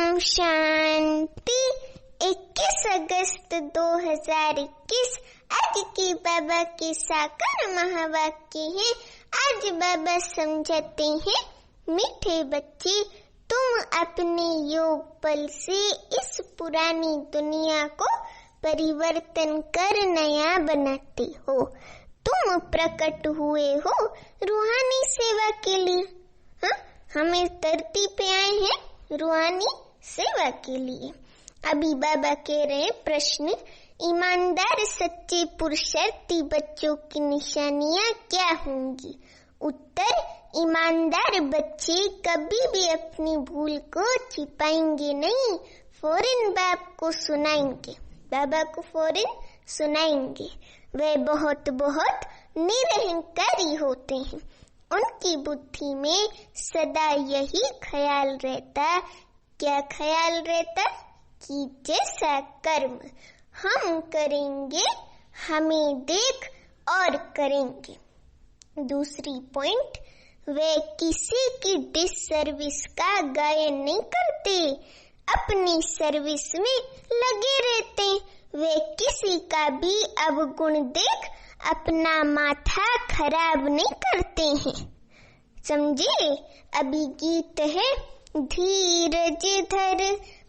ओम शांति। 21 अगस्त 2021 आज के बाबा के साकार महावाक्य है। आज बाबा समझाते हैं, मीठे बच्चे, तुम अपने योग बल से इस पुरानी दुनिया को परिवर्तन कर नया बनाते हो। तुम प्रकट हुए हो रूहानी सेवा के लिए। हमें धरती पे आए हैं रूहानी सेवा के लिए। अभी बाबा कह रहे प्रश्न, ईमानदार सच्चे पुरुषार्थी बच्चों की निशानियां क्या होंगी? उत्तर, ईमानदार बच्चे कभी भी अपनी भूल को छिपाएंगे नहीं, फौरन बाप को सुनाएंगे, बाबा को फौरन सुनाएंगे। वे बहुत बहुत निरहंकारी होते हैं। उनकी बुद्धि में सदा यही ख्याल रहता, क्या ख्याल रहता? कि जैसा कर्म हम करेंगे हमें देख और करेंगे। दूसरी पॉइंट, वे किसी की डिससर्विस का गायन नहीं करते, अपनी सर्विस में लगे रहते। वे किसी का भी अवगुण देख अपना माथा खराब नहीं करते हैं। समझे? अभी गीत है, धीरज धर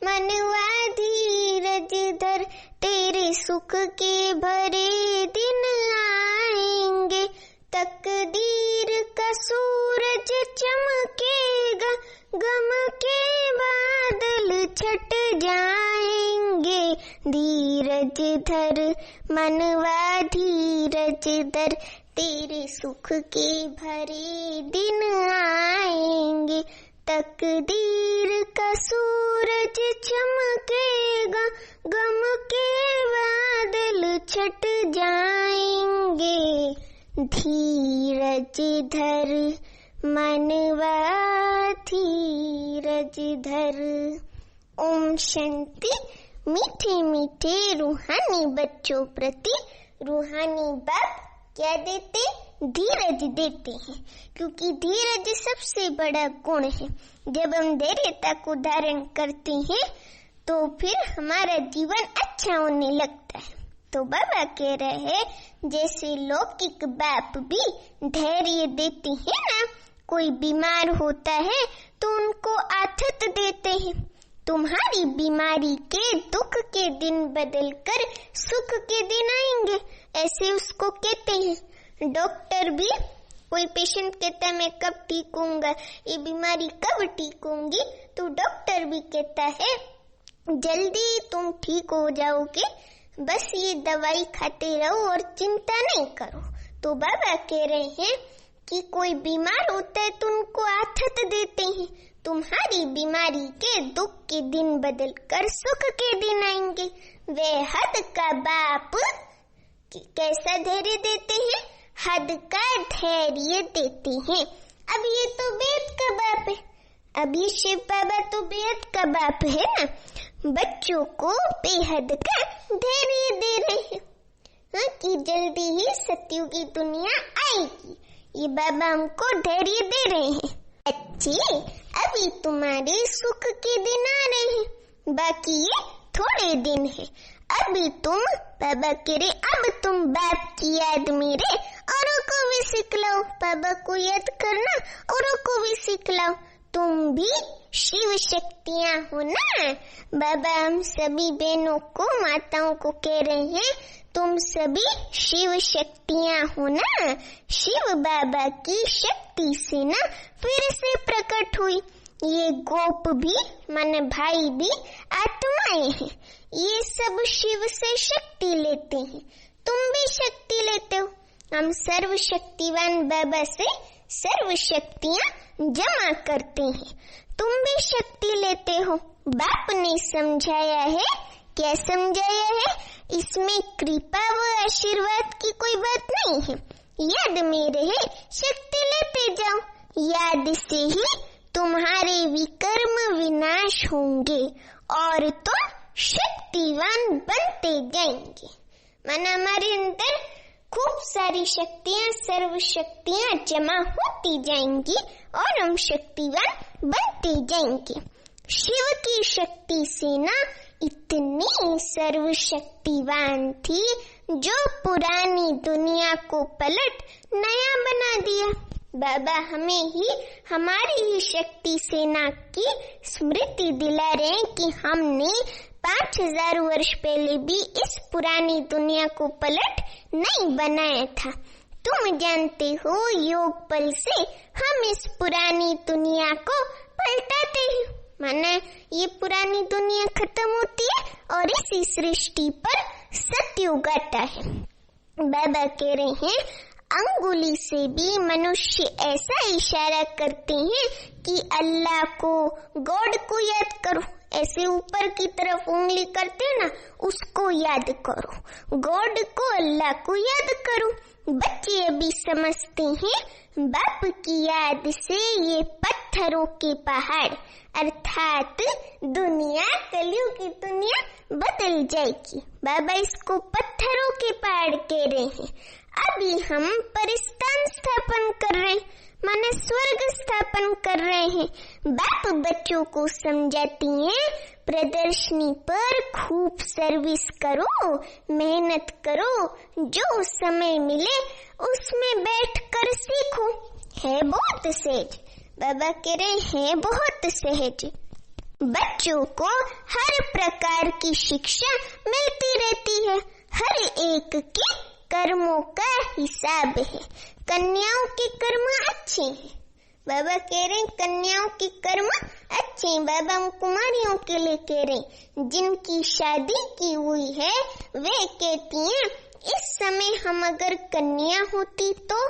मनवा धीरज धर, तेरे सुख के भरे दिन आएंगे, तकदीर का सूरज चमकेगा, गम के बादल छट जाएंगे। धीरज धर मनवा धीरज धर, तेरे सुख के भरे दिन आएंगे, तकदीर का सूरज चमकेगा, गम के बादल छट जाएंगे। धीरज धर मनवा धीरज धर। ओम शांति। मीठे मीठे रूहानी बच्चों प्रति रूहानी बाप क्या देते? धीरज देते हैं, क्योंकि धीरज सबसे बड़ा गुण है। जब हम धैर्यता को धारण करते हैं तो फिर हमारा जीवन अच्छा होने लगता है। तो बाबा कह रहे हैं, जैसे लौकिक बाप भी धैर्य देते हैं ना, कोई बीमार होता है तो उनको आथत देते हैं। तुम्हारी बीमारी के दुख के दिन बदलकर सुख के दिन आएंगे, ऐसे उसको कहते हैं। डॉक्टर भी, कोई पेशेंट कहता है मैं कब ठीक होऊंगा, ये बीमारी कब ठीक होंगी, तो डॉक्टर भी कहता है जल्दी तुम ठीक हो जाओगे, बस ये दवाई खाते रहो और चिंता नहीं करो। तो बाबा कह रहे हैं कि कोई बीमार होता है तो उनको आथत देते हैं, तुम्हारी बीमारी के दुख के दिन बदल कर सुख के दिन आएंगे। वे हद का बाप कैसा धैर्य देते हैं? हद का धैर्य देते हैं। अब ये तो बेहद का बाप है, अब ये शिव बाबा तो बेहद का बाप है ना, बच्चों को बेहद का धैर्य दे रहे हैं। कि जल्दी ही सत्युग की दुनिया आएगी, ये बाबा हमको धैर्य दे रहे हैं। अच्छे, अभी तुम्हारे सुख के दिन आ रहे हैं, बाकी ये थोड़े दिन है। अभी तुम, बाबा कह रहे, अब तुम बाप की याद में रहे, औरों को भी सिखलाओ, बाबा को याद करना, औरों को भी सिखलाओ। तुम भी शिव शक्तियाँ हो ना। बाबा हम सभी बहनों को, माताओं को कह रहे हैं, तुम सभी शिव शक्तियाँ हो ना। शिव बाबा की शक्ति से ना फिर से प्रकट हुई। ये गोप भी, माने भाई भी आत्माएं हैं, ये सब शिव से शक्ति लेते हैं। तुम भी शक्ति लेते हो। हम सर्व शक्तिवान बाबा से सर्व शक्तियाँ जमा करते हैं। तुम भी शक्ति लेते हो। बाप ने समझाया है, क्या समझाया है? इसमें कृपा व आशीर्वाद की कोई बात नहीं है। याद में रहे, शक्ति लेते जाओ। याद से ही तुम्हारे विकर्म विनाश होंगे और तुम शक्तिवान बनते जाएंगे। माना हमारे अंदर खूब सारी शक्तियाँ, सर्व शक्तियाँ जमा होती जाएंगी और हम शक्तिवान बनते जाएंगे। शिव की शक्ति सेना इतनी सर्वशक्तिवान थी जो पुरानी दुनिया को पलट नया बना दिया। बाबा हमें ही हमारी ही शक्ति सेना की स्मृति दिला रहे हैं कि हमने 5000 वर्ष पहले भी इस पुरानी दुनिया को पलट नहीं बनाया था। तुम जानते हो योग बल से हम इस पुरानी दुनिया को पलटाते हैं, माना ये पुरानी दुनिया खत्म होती है और इसी सृष्टि पर सतयुग आता है। बाबा कह रहे हैं अंगुली से भी मनुष्य ऐसा इशारा करते हैं कि अल्लाह को, गॉड को याद करो। ऐसे ऊपर की तरफ उंगली करते हैं ना, उसको याद करो, गॉड को, अल्लाह को याद करो। बच्चे अभी समझते हैं बाप की याद से ये पत्थरों के पहाड़ अर्थात दुनिया, कलयुग की दुनिया बदल जाएगी। बाबा इसको पत्थरों के पहाड़ कह रहे हैं। अभी हम परिस्थान स्थापन कर रहे हैं, माने स्वर्ग स्थापन कर रहे हैं। बाप बच्चों को समझाती हैं प्रदर्शनी पर खूब सर्विस करो, मेहनत करो, जो समय मिले उसमें बैठकर सीखो। है बहुत सहज, बाबा कह रहे हैं बहुत सहज। बच्चों को हर प्रकार की शिक्षा मिलती रहती है, हर एक के कर्मों का हिसाब है। कन्याओं के कर्म अच्छे हैं, बाबा कह रहे हैं कन्याओं के कर्म अच्छे हैं। बाबा कुमारियों के लिए कह रहे हैं जिनकी शादी की हुई है वे कहती हैं इस समय हम अगर कन्या होती तो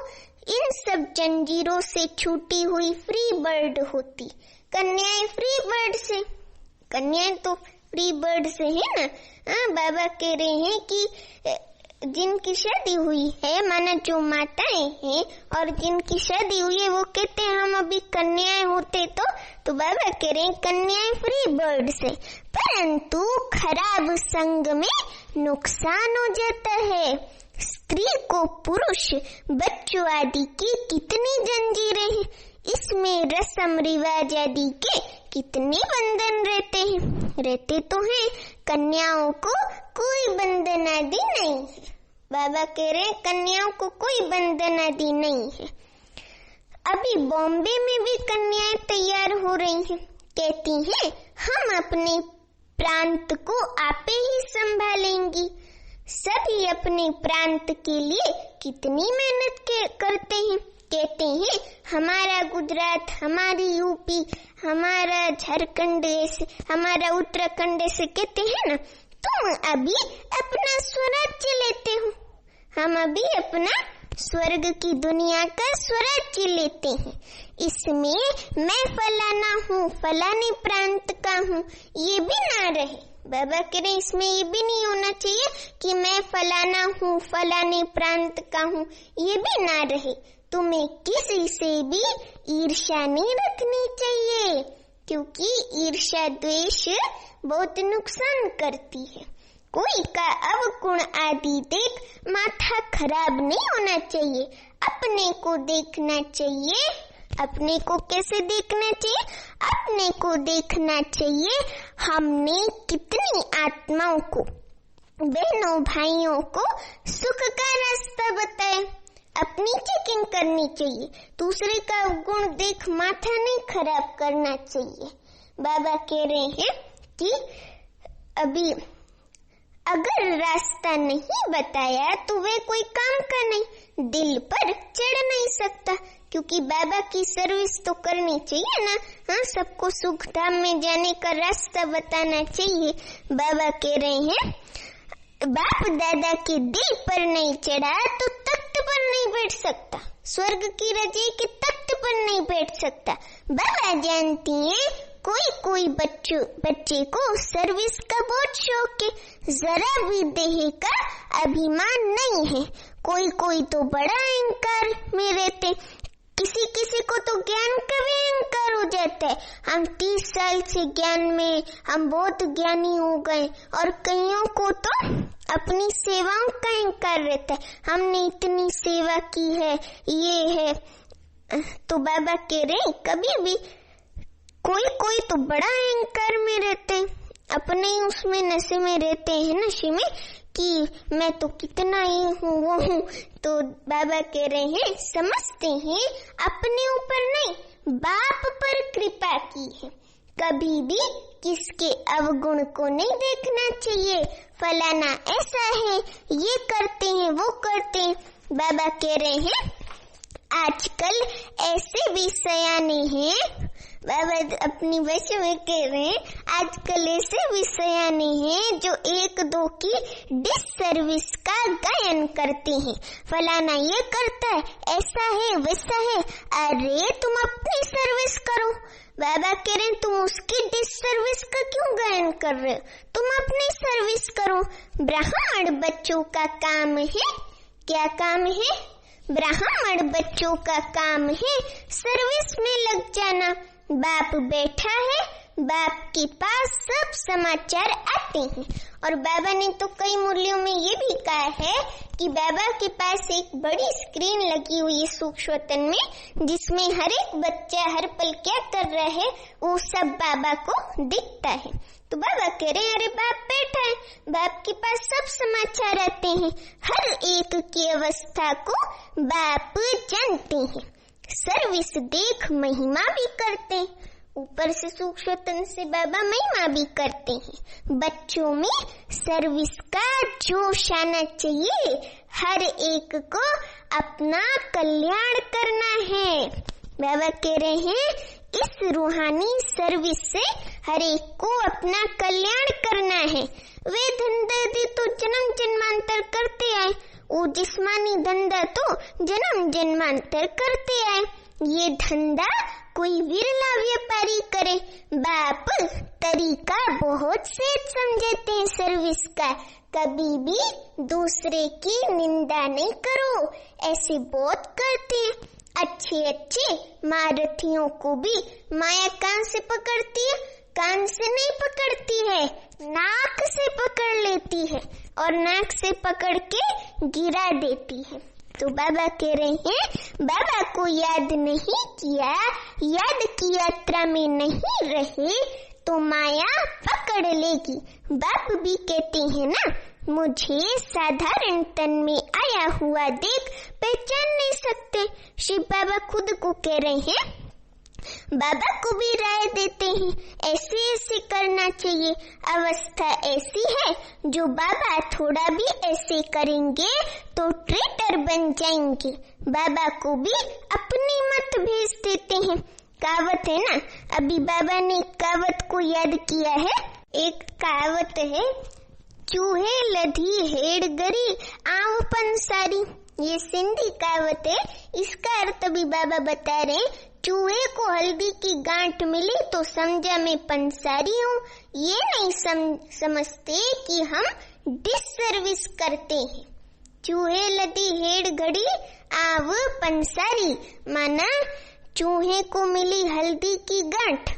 इन सब जंजीरों से छूटी हुई फ्री बर्ड होती। कन्याएं फ्री बर्ड से, कन्याएं तो फ्री बर्ड से है ना। बाबा कह रहे हैं कि जिनकी शादी हुई है, माना जो माताएं हैं और जिनकी शादी हुई है, वो कहते हैं हम अभी कन्याएं होते तो बाबा कह रहे हैं कन्याएं फ्री बर्ड से। परंतु खराब संग में नुकसान हो जाता है। स्त्री को पुरुष, बच्चों आदि की कितनी जंजीरें हैं, इसमें रस्म रिवाज आदि के कितने बंधन रहते तो हैं। कन्याओं को कोई बंधन आदि नहीं है। बाबा कह रहे हैं कन्याओं को कोई बंधन आदि नहीं है। अभी बॉम्बे में भी कन्याएं तैयार हो रही हैं, कहती हैं हम अपने प्रांत को आपे ही संभालेंगी। सभी अपने प्रांत के लिए कितनी मेहनत करते हैं, कहते हैं हमारा गुजरात, हमारी यूपी, हमारा झारखंड, हमारा उत्तराखंड से कहते हैं ना तुम अभी अपना स्वराज्य लेते हो, हम अभी अपना स्वर्ग की दुनिया का स्वराज्य लेते हैं। इसमें मैं फलाना हूँ, फलाने प्रांत का हूँ, ये भी ना रहे। बाबा कह रहे इसमें ये भी नहीं होना चाहिए कि मैं फलाना हूँ, फलाने प्रांत का हूँ, ये भी ना रहे। तुम्हें किसी से भी ईर्ष्या नहीं रखनी चाहिए, क्योंकि ईर्ष्या द्वेष बहुत नुकसान करती है। कोई का अवगुण आदि देख माथा खराब नहीं होना चाहिए, अपने को देखना चाहिए। अपने को कैसे देखना चाहिए? अपने को देखना चाहिए हमने कितनी आत्माओं को, बहनों भाइयों को सुख का रास्ता बताया। अपनी चेकिंग करनी चाहिए, दूसरे का गुण देख माथा नहीं खराब करना चाहिए। बाबा कह रहे हैं कि अभी अगर रास्ता नहीं बताया तो वे कोई काम का नहीं, दिल पर चढ़ नहीं सकता, क्योंकि बाबा की सर्विस तो करनी चाहिए ना। हाँ, सबको सुख धाम में जाने का रास्ता बताना चाहिए। बाबा कह रहे हैं बाप दादा के दिल पर नहीं चढ़ा तो तख्त पर नहीं बैठ सकता, स्वर्ग की रज़ा के तख्त पर नहीं बैठ सकता। बाबा जानती हैं कोई बच्चे को सर्विस का बहुत शौक है, जरा भी देह का अभिमान नहीं है। कोई तो बड़ा अहंकार में रहते, किसी को तो ज्ञान का भी अहंकार हो जाता है। हम 30 साल से ज्ञान में, हम बहुत ज्ञानी हो गए, और कईयों को तो अपनी सेवाओं का अहंकार रहता है, हमने इतनी सेवा की है, ये है। तो बाबा कह रहे कभी भी कोई कोई तो बड़ा अहंकार में रहते हैं, अपने उसमें नशे में रहते हैं, नशे में कि मैं तो कितना ही हूँ वो हूँ। तो बाबा कह रहे हैं समझते हैं अपने ऊपर नहीं, बाप पर कृपा की है। कभी भी किसके अवगुण को नहीं देखना चाहिए, फलाना ऐसा है, ये करते हैं वो करते हैं। बाबा कह रहे हैं आजकल ऐसे भी सयाने हैं, बाबा अपनी भाषा में कह रहे हैं आजकल ऐसे भी सयाने हैं जो एक दो की डिससर्विस का गायन करते हैं, फलाना ये करता है, ऐसा है वैसा है। अरे तुम अपनी सर्विस करो। बाबा कह रहे हैं तुम उसकी डिससर्विस का क्यों गायन कर रहे हो, तुम अपनी सर्विस करो। ब्राह्मण बच्चों का काम है, क्या काम है? ब्राह्मण बच्चों का काम है सर्विस में लग जाना। बाप बैठा है, बाप के पास सब समाचार आते हैं। और बाबा ने तो कई मूल्यों में ये भी कहा है कि बाबा के पास एक बड़ी स्क्रीन लगी हुई है सूक्ष्मतन में, जिसमें हर एक बच्चा हर पल क्या कर रहा है वो सब बाबा को दिखता है। तो बाबा कह रहे हैं अरे बाप बैठा है, बाप के पास सब समाचार आते हैं, हर एक की अवस्था को बाप जानते हैं। सर्विस देख महिमा भी करते हैं, ऊपर से सूक्ष्मतन से बाबा महिमा भी करते हैं। बच्चों में सर्विस का जोश आना चाहिए, हर एक को अपना कल्याण करना है। बाबा कह रहे हैं इस रूहानी सर्विस से हर एक को अपना कल्याण करना है। वे धंधा तो जन्म जन्मांतर करते आए, वो जिस्मानी धंधा तो जन्म जन्मांतर करते आए। ये धंधा कोई विरला व्यापारी करे। बाप तरीका बहुत से समझते हैं सर्विस का, कभी भी दूसरे की निंदा नहीं करो, ऐसे बहुत करते हैं। अच्छे अच्छे महारथियों को भी माया कान से पकड़ती है, कान से नहीं पकड़ती है, नाक से पकड़ लेती है और नाक से पकड़ के गिरा देती है। तो बाबा कह रहे हैं बाबा को याद नहीं किया, याद की यात्रा में नहीं रहे तो माया पकड़ लेगी। बाप भी कहते हैं ना, मुझे साधारण तन में आया हुआ देख पहचान नहीं सकते। शिव बाबा खुद को कह रहे हैं, बाबा को भी राय देते हैं ऐसे ऐसे करना चाहिए। अवस्था ऐसी है जो बाबा थोड़ा भी ऐसे करेंगे तो ट्रेटर बन जाएंगे। बाबा को भी अपनी मत भेज देते हैं। कहावत है ना, अभी बाबा ने कहावत को याद किया है। एक कहावत है, चूहे लधी हेड़ गरी आव पंसारी। ये सिंधी कहावत है, इसका अर्थ भी बाबा बता रहे हैं, चूहे को हल्दी की गांठ मिली तो समझा मैं पंसारी हूँ। ये नहीं समझते कि हम डिससर्विस करते हैं। चूहे लधी हेड़ घड़ी आव पंसारी, माना चूहे को मिली हल्दी की गांठ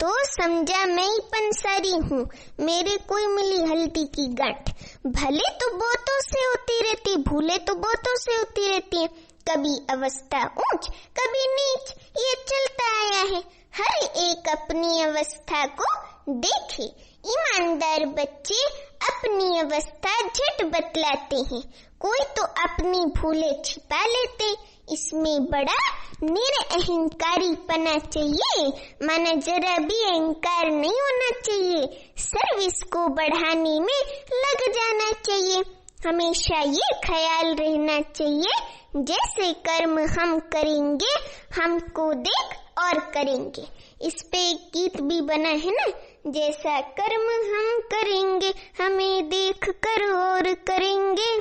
तो समझा मैं ही पंसारी हूँ, मेरे कोई मिली हल्दी की गांठ। भले तो बहुतों से होती रहती, भूले तो बहुतों से होती रहती है, कभी अवस्था ऊंच कभी नीच, ये चलता आया है। हर एक अपनी अवस्था को देखे। ईमानदार बच्चे अपनी अवस्था झट बतलाते हैं, कोई तो अपनी भूले छिपा लेते। इसमें बड़ा निरअहंकारी पना चाहिए, माना जरा भी अहंकार नहीं होना चाहिए। सर्विस को बढ़ाने में लग जाना चाहिए। हमेशा ये ख्याल रहना चाहिए, जैसे कर्म हम करेंगे हमको देख और करेंगे। इस पे एक गीत भी बना है ना, जैसा कर्म हम करेंगे हमें देख कर और करेंगे।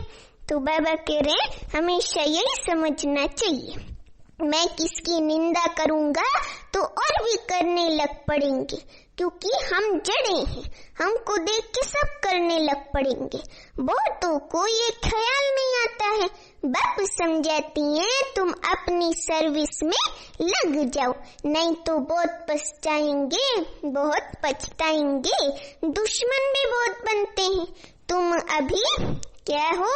तो बाबा कह रहे हमेशा यही समझना चाहिए, मैं किसकी निंदा करूंगा तो और भी करने लग पड़ेंगे, क्योंकि हम जड़े हैं, हमको देख के सब करने लग पड़ेंगे। बहुतों को ये ख्याल नहीं आता है। बाप समझाती हैं तुम अपनी सर्विस में लग जाओ, नहीं तो बहुत पछताएंगे, बहुत पछताएंगे। दुश्मन भी बहुत बनते हैं। तुम अभी क्या हो,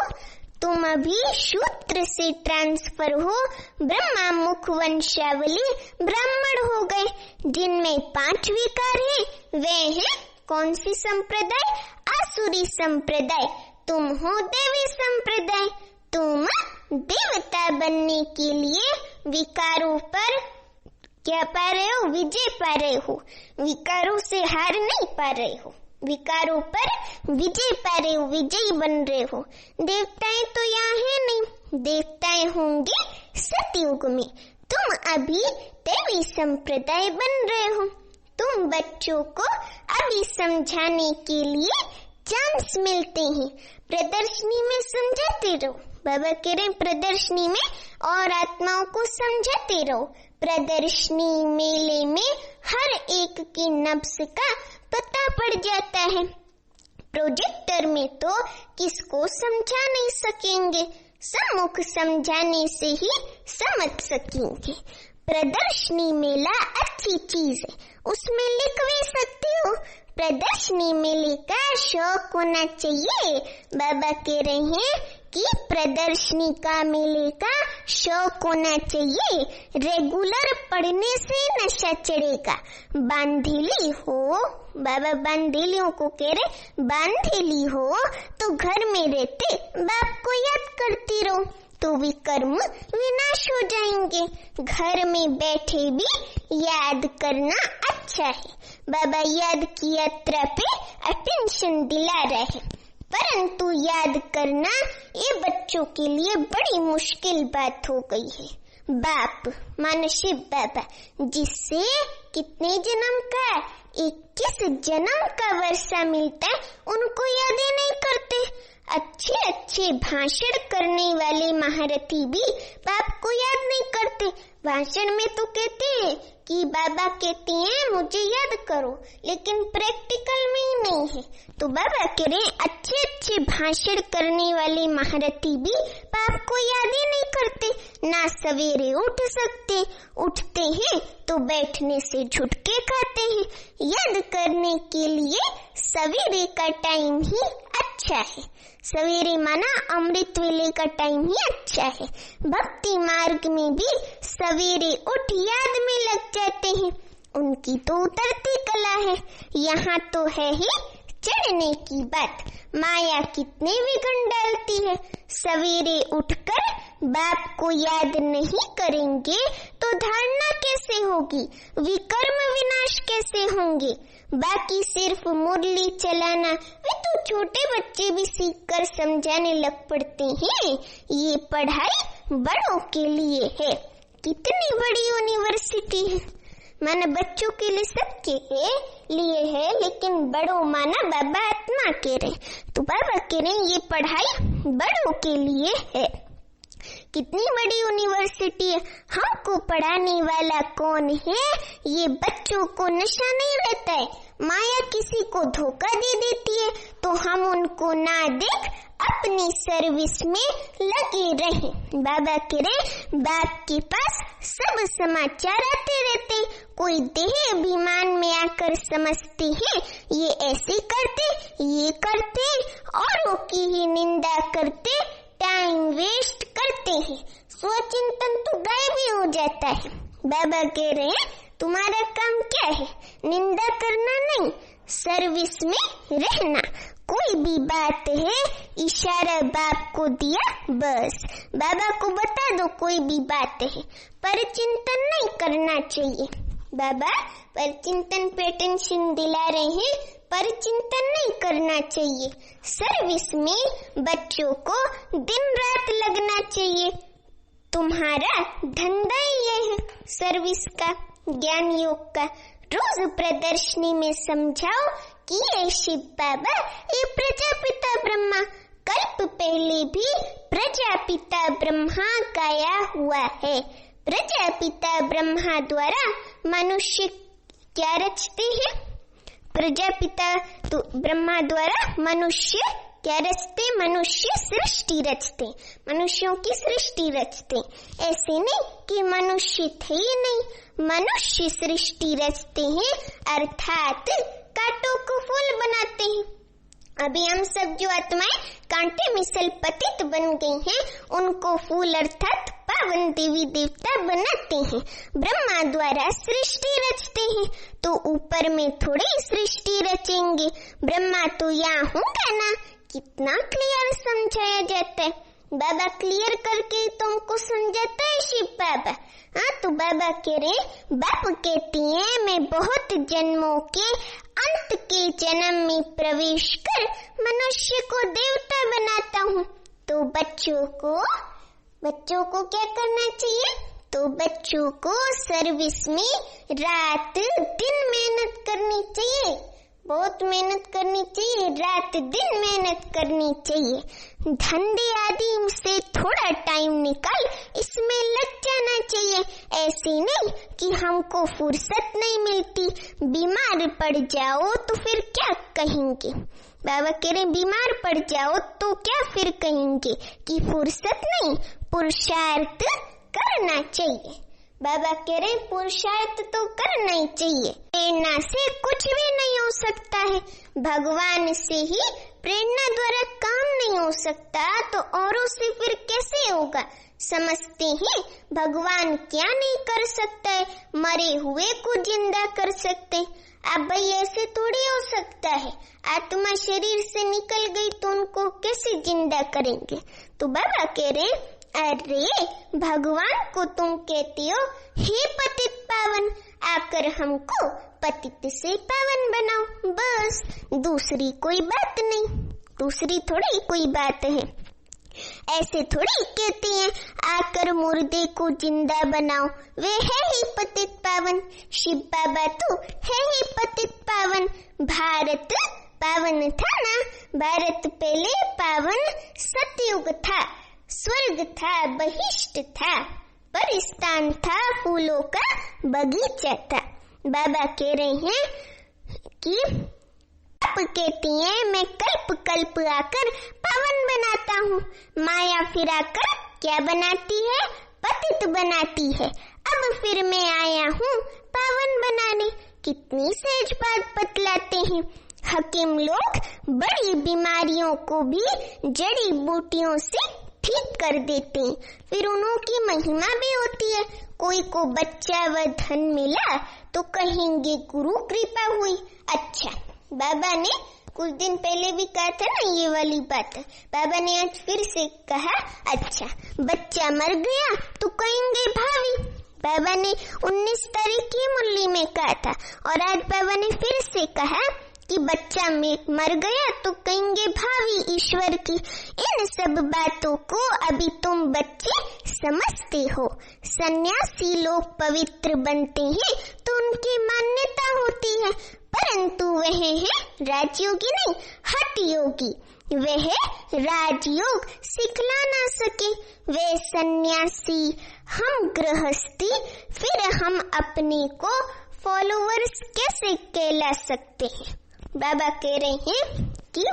तुम अभी शूद्र से ट्रांसफर हो ब्रह्मा मुख वंशावली ब्राह्मण हो गए, जिनमें 5 विकार हैं। वे हैं कौन सी संप्रदाय? आसुरी संप्रदाय। तुम हो देवी संप्रदाय। तुम देवता बनने के लिए विकारों पर क्या पा रहे हो? विजय पा रहे हो। विकारों से हार नहीं पा रहे हो, विकारों पर विजय पा रहे हो, विजयी बन रहे हो। देवताएं तो यहाँ है नहीं, देवताएं होंगे सतयुग में। तुम अभी देवी संप्रदाय बन रहे हो। तुम बच्चों को अभी समझाने के लिए चांस मिलते हैं। प्रदर्शनी में समझाते रहो। बाबा कह रहे प्रदर्शनी में और आत्माओं को समझाते रहो। प्रदर्शनी मेले में हर एक की नब्ज का पता पड़ जाता है। प्रोजेक्टर में तो किसको समझा नहीं सकेंगे, सम्मुख समझाने से ही समझ सकेंगे। प्रदर्शनी मेला अच्छी चीज है, उसमें लिख भी सकते हो। प्रदर्शनी मेले का शौक होना चाहिए। बाबा कह रहे हैं कि प्रदर्शनी का मेले का शौक होना चाहिए। रेगुलर पढ़ने से नशा चढ़ेगा। बांधेली हो, बाबा बांधेलियों को कह रहे बांधेली हो तो घर में रहते बाप को याद करती रहो तो विकर्म विनाश हो जाएंगे। घर में बैठे भी याद करना अच्छा है। बाबा याद की यात्रा पे अटेंशन दिला रहे हैं, परंतु याद करना ये बच्चों के लिए बड़ी मुश्किल बात हो गई है। बाप मानो शिव बाबा, जिससे कितने जन्म का 21 जन्म का वर्षा मिलता है, उनको याद ही नहीं करते। अच्छे अच्छे भाषण करने वाले महारथी भी बाप को याद नहीं करते। भाषण में तो कहते हैं कि बाबा कहते हैं मुझे याद करो, लेकिन प्रैक्टिकल में ही नहीं है। तो बाबा कह रहे अच्छे अच्छे भाषण करने वाले महारथी भी बाप को याद ही नहीं करते। ना सवेरे उठ सकते, उठते हैं तो बैठने से झुटके खाते हैं। याद करने के लिए सवेरे का टाइम ही अच्छा है। सवेरे माना अमृत वेले का टाइम ही अच्छा है। भक्ति मार्ग में भी सवेरे उठ याद में लग जाते हैं। उनकी तो उतरती कला है, यहाँ तो है ही चढ़ने की बात। माया कितने विघ्न डालती है। सवेरे उठकर बाप को याद नहीं करेंगे तो धारणा कैसे होगी, विकर्म विनाश कैसे होंगे। बाकी सिर्फ मुरली चलाना वे तो छोटे बच्चे भी सीखकर समझाने लग पड़ते हैं। ये पढ़ाई बड़ों के लिए है। कितनी बड़ी यूनिवर्सिटी है, माना बच्चों के लिए सबके लिए है, लेकिन बड़ों माना बाबा आत्मा कह रहे। तो बाबा कह रहे ये पढ़ाई बड़ों के लिए है। कितनी बड़ी यूनिवर्सिटी है। हमको पढ़ाने वाला कौन है? ये बच्चों को नशा नहीं रहता है। माया किसी को धोखा दे देती है तो हम उनको ना देख अपनी सर्विस में लगे रहे। बाबा कह रहे बाप के पास सब समाचार आते रहते। कोई देह अभिमान में आकर समझते हैं ये ऐसे करते, ये करते, औरों की ही निंदा करते, टाइम वेस्ट करते हैं। स्वचिंतन तो गायब ही हो जाता है। बाबा कह रहे हैं तुम्हारा काम क्या है? निंदा करना नहीं, सर्विस में रहना। कोई भी बात है, इशारा बाप को दिया बस। बाबा को बता दो कोई भी बात है, पर चिंतन नहीं करना चाहिए। बाबा पर चिंतन पे अटेंशन दिला रहे हैं, पर चिंतन नहीं करना चाहिए। सर्विस में बच्चों को दिन रात लगना चाहिए। तुम्हारा धंधा ही ये है सर्विस का, ज्ञान योग का। रोज प्रदर्शनी में समझाओ कि ये शिव बाबा ये प्रजापिता ब्रह्मा, कल्प पहले भी प्रजापिता ब्रह्मा गाया हुआ है। प्रजापिता ब्रह्मा द्वारा मनुष्य क्या रचते हैं? प्रजापिता तो ब्रह्मा द्वारा मनुष्य क्या रचते? मनुष्य सृष्टि रचते, मनुष्यों की सृष्टि रचते। ऐसे नहीं कि मनुष्य थे ही नहीं, मनुष्य सृष्टि रचते हैं, अर्थात कांटों को फूल बनाते हैं। अभी हम सब जो आत्माएं कांटे में सल पतित बन गई हैं, उनको फूल अर्थात पावन देवी देवता बनाते हैं। ब्रह्मा द्वारा सृष्टि रचते हैं, तो ऊपर में थोड़ी सृष्टि रचेंगे। ब्रह्मा तो यहाँ होगा ना। कितना क्लियर समझाया जाता है। बाबा क्लियर करके तुमको समझाता है शिव बाबा। हाँ, तो बाबा कह रहे, बाप कहती है मैं बहुत जन्मों के अंत के जन्म में प्रवेश कर मनुष्य को देवता बनाता हूँ। तो बच्चों को क्या करना चाहिए? तो बच्चों को सर्विस में रात दिन मेहनत करनी चाहिए, बहुत मेहनत करनी चाहिए, रात दिन मेहनत करनी चाहिए। धंधे आदि से थोड़ा टाइम निकाल इसमें लग जाना चाहिए। ऐसे नहीं कि हमको फुर्सत नहीं मिलती, बीमार पड़ जाओ तो फिर क्या कहेंगे। बाबा कह रहे बीमार पड़ जाओ तो क्या फिर कहेंगे कि फुर्सत नहीं, पुरुषार्थ करना चाहिए। बाबा कह रहे पुरुषार्थ तो करना ही चाहिए। प्रेरणा से कुछ भी नहीं हो सकता है, भगवान से ही प्रेरणा द्वारा काम नहीं हो सकता, तो औरों से फिर कैसे होगा। समझते हैं भगवान क्या नहीं कर सकता है, मरे हुए को जिंदा कर सकते। अब भाई ऐसे थोड़ी हो सकता है, आत्मा शरीर से निकल गई तो उनको कैसे जिंदा करेंगे। तो बाबा कह रहे अरे भगवान को तुम कहती हो हे पतित पावन, आकर हमको पतित से पावन बनाओ, बस दूसरी कोई बात नहीं, दूसरी थोड़ी कोई बात है। ऐसे थोड़ी कहती हैं आकर मुर्दे को जिंदा बनाओ, वे है ही पतित पावन। शिव बाबा तो है ही पतित पावन। भारत पावन था ना, भारत पहले पावन सतयुग था, स्वर्ग था, बहिष्ट था, परिस्थान था, फूलों का बगीचा था। बाबा कह रहे हैं कि आप कहती हैं मैं कल्प कल्प आकर पावन बनाता हूँ, माया फिराकर क्या बनाती है, पतित बनाती है। अब फिर मैं आया हूँ पावन बनाने। कितनी सहज बात बतलाते हैं। हकीम लोग बड़ी बीमारियों को भी जड़ी बूटियों से ठीक कर देते हैं, फिर उनकी महिमा भी होती है। कोई को बच्चा व धन मिला तो कहेंगे गुरु कृपा हुई। अच्छा, बाबा ने कुछ दिन पहले भी कहा था ना ये वाली बात, बाबा ने आज फिर से कहा। अच्छा, बच्चा मर गया तो कहेंगे भावी। बाबा ने 19 तारीख की मुरली में कहा था, और आज बाबा ने फिर से कहा कि बच्चा मर गया तो कहेंगे भावी ईश्वर की। इन सब बातों को अभी तुम बच्चे समझते हो। सन्यासी लोग पवित्र बनते हैं तो उनकी मान्यता होती है, परंतु वह है राजयोगी नहीं, हठ योगी। वह राजयोग सिखला ना सके, वे सन्यासी, हम गृहस्थी, फिर हम अपने को फॉलोअर्स कैसे कहला सकते हैं। बाबा कह रहे हैं कि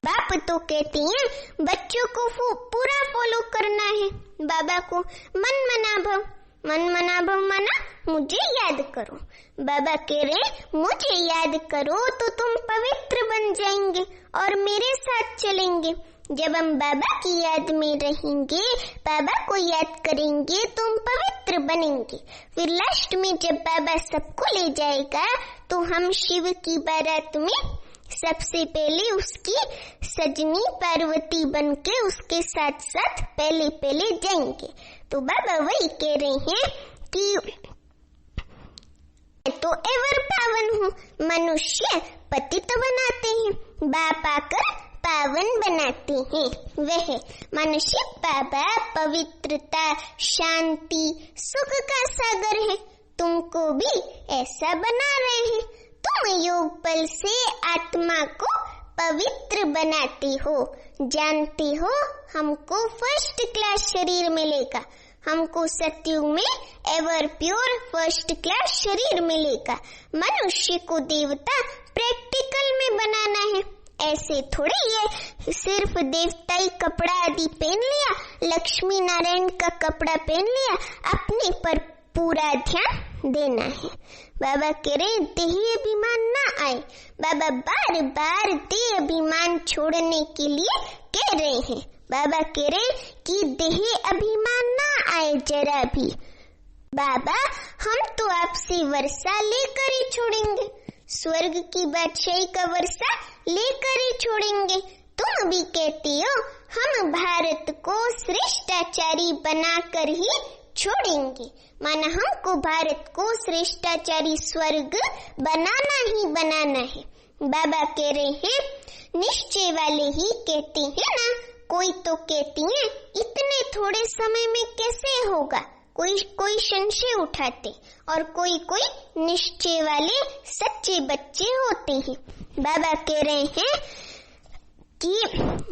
बाप तो कहती हैं बच्चों को पूरा फॉलो करना है। बाबा को मन मना भव मना मुझे याद करो। बाबा कह रहे मुझे याद करो तो तुम पवित्र बन जाएंगे और मेरे साथ चलेंगे। जब हम बाबा की याद में रहेंगे, बाबा को याद करेंगे तो हम पवित्र बनेंगे। फिर लास्ट में जब बाबा सबको ले जाएगा तो हम शिव की बारात में सबसे पहले उसकी सजनी पार्वती बनके उसके साथ साथ पहले जाएंगे। तो बाबा वही कह रहे हैं कि तो एवर पावन हूँ, मनुष्य पतित बनाते हैं, बाप आकर पावन बनाते हैं। वह मनुष्य बाबा पवित्रता, शांति, सुख का सागर है। तुमको भी ऐसा बना रहे हैं। तुम योग बल से आत्मा को पवित्र बनाते हो। जानते हो हमको फर्स्ट क्लास शरीर मिलेगा, हमको सतयुग में एवर प्योर फर्स्ट क्लास शरीर मिलेगा। मनुष्य को देवता प्रैक्टिकल में बनाना है। ऐसे थोड़ी है सिर्फ देवताई कपड़ा आदि पहन लिया, लक्ष्मी नारायण का कपड़ा पहन लिया, अपने पर पूरा ध्यान देना है। बाबा कह रहे देही अभिमान ना आए। बाबा बार बार देह अभिमान छोड़ने के लिए कह रहे हैं। बाबा कह रहे कि देही अभिमान ना आए जरा भी। बाबा हम तो आपसे वर्षा लेकर ही छोड़ेंगे, स्वर्ग की बादशाही का वर्षा लेकर ही छोड़ेंगे। तुम भी कहती हो हम भारत को श्रेष्ठाचारी बनाकर ही छोड़ेंगे, माना हमको भारत को श्रेष्ठाचारी स्वर्ग बनाना ही बनाना है। बाबा कह रहे हैं निश्चय वाले ही कहते हैं ना। कोई तो कहती है इतने थोड़े समय में कैसे होगा, कोई संशय उठाते, और कोई निश्चय वाले सच्चे बच्चे होते हैं। बाबा कह रहे हैं कि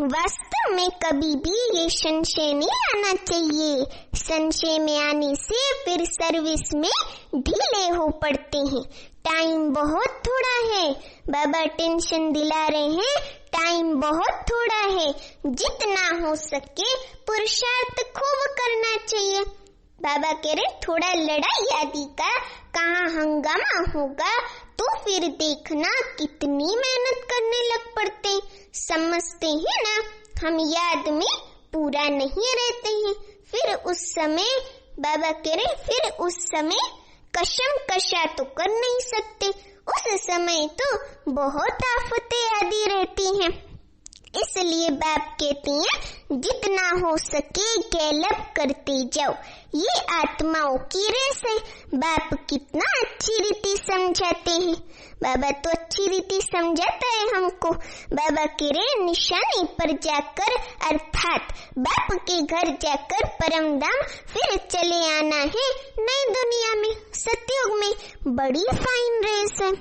वास्तव में कभी भी ये संशय नहीं आना चाहिए। संशय में आने से फिर सर्विस में ढीले हो पड़ते हैं। टाइम बहुत थोड़ा है। बाबा टेंशन दिला रहे हैं टाइम बहुत थोड़ा है, जितना हो सके पुरुषार्थ खूब करना चाहिए। बाबा कह रहे थोड़ा लड़ाई आदि का कहाँ हंगामा होगा तो फिर देखना कितनी मेहनत करने लग पड़ते। समझते हैं ना हम याद में पूरा नहीं रहते हैं। फिर उस समय बाबा कह रहे फिर उस समय कसम कशा तो कर नहीं सकते। उस समय तो बहुत आफतें आदि रहती हैं। इसलिए बाप कहते हैं जितना हो सके गैलप करते जाओ, ये आत्माओं की रेस है। बाप कितना अच्छी रीति समझाते हैं। बाबा तो अच्छी रीति समझाता है हमको। बाबा कह रहे निशानी पर जाकर अर्थात बाप के घर जाकर परम धाम फिर चले आना है नई दुनिया में, सतयुग में। बड़ी फाइन रेस है।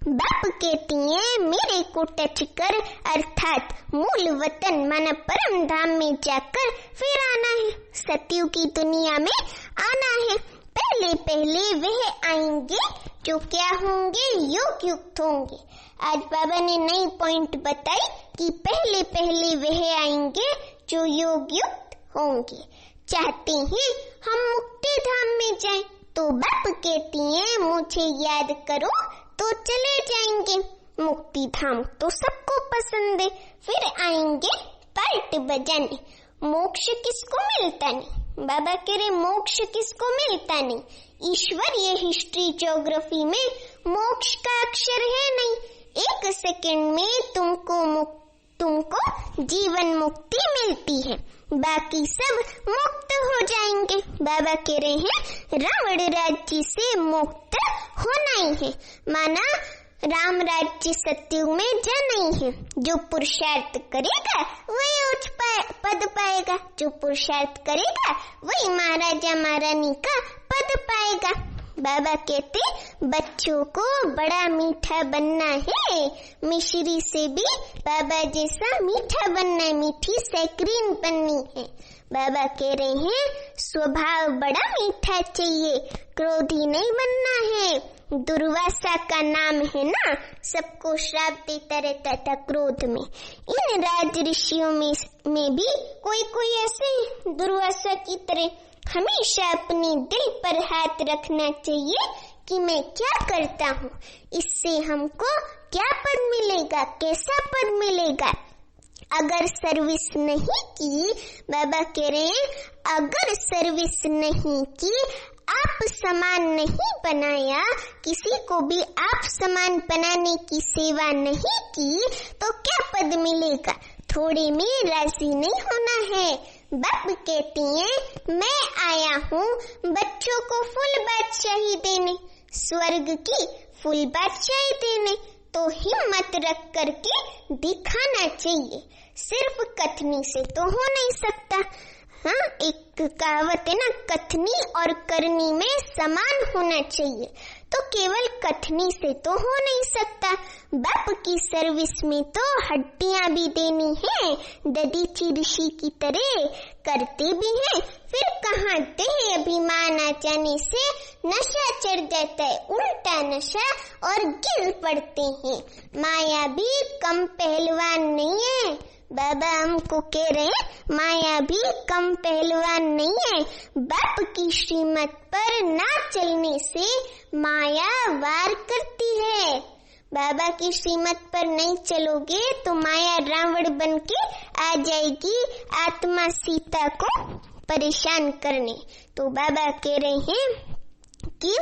बाप कहती है मेरे को टच कर अर्थात मूल वतन माना परम धाम में जाकर फिर आना है, सतयुग की दुनिया में आना है। पहले पहले वह आएंगे जो क्या होंगे, योग युक्त होंगे। आज बाबा ने नई पॉइंट बताई कि पहले पहले वह आएंगे जो योग युक्त होंगे। चाहते हैं हम मुक्ति धाम में जाएं, तो बाप कहती है मुझे याद करो तो चले जाएंगे। मुक्ति धाम तो सबको पसंद है, फिर आएंगे पार्ट बजाने। मोक्ष किसको मिलता नहीं। बाबा कह रहे मोक्ष किसको मिलता नहीं। ईश्वरीय हिस्ट्री ज्योग्राफी में मोक्ष का अक्षर है नहीं। 1 सेकंड में तुमको जीवन मुक्ति मिलती है, बाकी सब मुक्त हो जाएंगे। बाबा कह रहे हैं रावण राज्य से मुक्त होना ही है, माना राम राज्य सतयुग में जाना ही है। जो पुरुषार्थ करेगा वही उच्च पद पाएगा, जो पुरुषार्थ करेगा वही महाराजा महारानी का पद पाएगा। बाबा कहते बच्चों को बड़ा मीठा बनना है, मिश्री से भी बाबा जैसा मीठा बनना है, मीठी सैक्रीन बननी है। बाबा कह रहे हैं स्वभाव बड़ा मीठा चाहिए, क्रोधी नहीं बनना है। दुर्वासा का नाम है ना, सबको श्राप देता रहता था क्रोध में। इन राज ऋषियों में भी कोई ऐसे दुर्वासा की तरह हमेशा अपने दिल पर हाथ रखना चाहिए कि मैं क्या करता हूँ, इससे हमको क्या पद मिलेगा, कैसा पद मिलेगा। अगर सर्विस नहीं की, बाबा कह रहे हैं अगर सर्विस नहीं की, आप समान नहीं बनाया, किसी को भी आप समान बनाने की सेवा नहीं की, तो क्या पद मिलेगा। थोड़े में राजी नहीं होना है। बाप कहती हैं मैं आया हूँ बच्चों को फुल बादशाही देने, स्वर्ग की फुल बादशाही देने, तो हिम्मत रख करके दिखाना चाहिए। सिर्फ कथनी से तो हो नहीं सकता। हाँ, एक कहावत है ना, कथनी और करनी में समान होना चाहिए, तो केवल कथनी से तो हो नहीं सकता। बाप की सर्विस में तो हड्डियां भी देनी है, दधीची ऋषि की तरह करते भी हैं। फिर कहाँ देह अभिमान आ जाने से नशा चढ़ जाता है, उल्टा नशा, और गिर पड़ते हैं। माया भी कम पहलवान नहीं है, बाबा हमको कह रहे हैं माया भी कम पहलवान नहीं है। बाप की श्रीमत पर ना चलने से माया वार करती है। बाबा की श्रीमत पर नहीं चलोगे तो माया रावण बन के आ जाएगी आत्मा सीता को परेशान करने। तो बाबा कह रहे हैं कि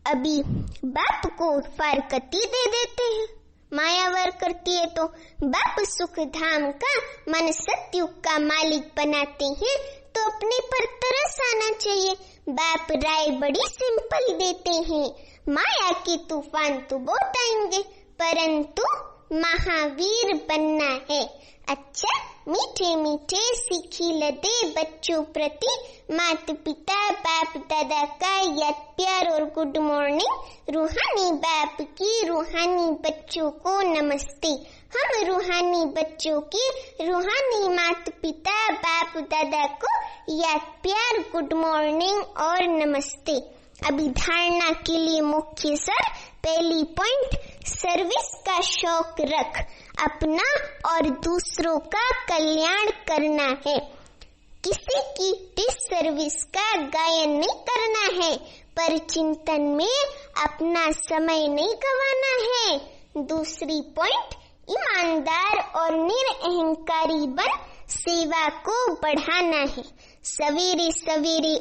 अभी बाप को फारकती दे देते हैं। माया वार करती है तो बाप सुख धाम का मन सतयुग का मालिक बनाते हैं तो अपने पर तरस आना चाहिए। बाप राय बड़ी सिंपल देते हैं, माया के तूफान तो बहुत आएंगे परंतु महावीर बनना है। अच्छा मीठे मीठे सीखी लदे बच्चों प्रति माता पिता बाप दादा का याद प्यार और गुड मॉर्निंग। रूहानी बाप की रूहानी बच्चों को नमस्ते। हम रूहानी बच्चों की रूहानी माता पिता बाप दादा को याद प्यार गुड मॉर्निंग और नमस्ते। अभी धारणा के लिए मुख्य सर पहली पॉइंट, सर्विस का शौक रख, अपना और दूसरों का कल्याण करना है। किसी की डिसर्विस का गायन नहीं करना है पर चिंतन में अपना समय नहीं गंवाना है। दूसरी पॉइंट, ईमानदार और निरअहंकारी बन सेवा को बढ़ाना है। सवेरे सवेरे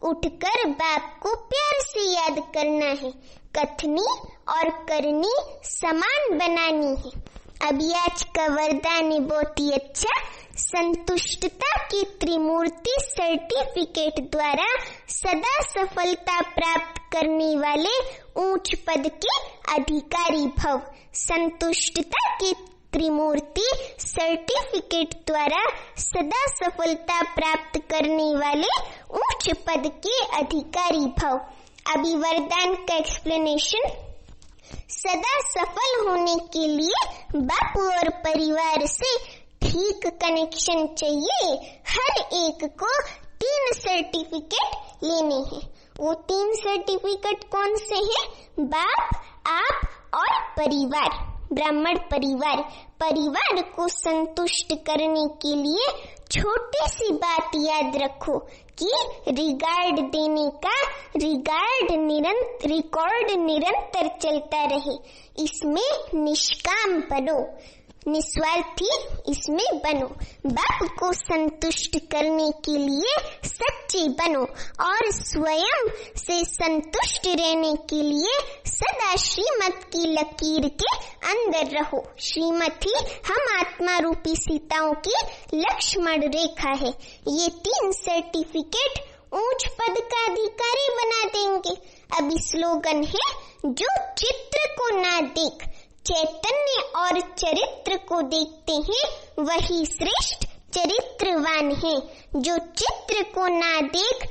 उठकर बाप को प्यार से याद करना है। कथनी और करनी समान बनानी है। अभी आज का वरदान है बहुत ही अच्छा। संतुष्टता की त्रिमूर्ति सर्टिफिकेट द्वारा सदा सफलता प्राप्त करने वाले ऊंच पद के अधिकारी भव। संतुष्टता की त्रिमूर्ति सर्टिफिकेट द्वारा सदा सफलता प्राप्त करने वाले उच्च पद के अधिकारी भव। अभी वरदान का एक्सप्लेनेशन। सदा सफल होने के लिए बाप और परिवार से ठीक कनेक्शन चाहिए। हर एक को 3 सर्टिफिकेट लेने हैं। वो 3 सर्टिफिकेट कौन से हैं? बाप, आप और परिवार, ब्राह्मण परिवार को संतुष्ट करने के लिए छोटी सी बात याद रखो कि रिकॉर्ड देने का रिकॉर्ड निरंतर चलता रहे। इसमें निष्काम बनो, निस्वार्थी इसमें बनो। बाप को संतुष्ट करने के लिए सच्चे बनो और स्वयं से संतुष्ट रहने के लिए सदा श्रीमत की लकीर के अंदर रहो। श्रीमत ही हम आत्मा रूपी सीताओं की लक्ष्मण रेखा है। ये 3 सर्टिफिकेट ऊंच पद का अधिकारी बना देंगे। अभी स्लोगन है, जो चित्र को ना देख चैतन्य और चरित्र को देखते हैं वही श्रेष्ठ चरित्रवान है। जो चित्र को ना देख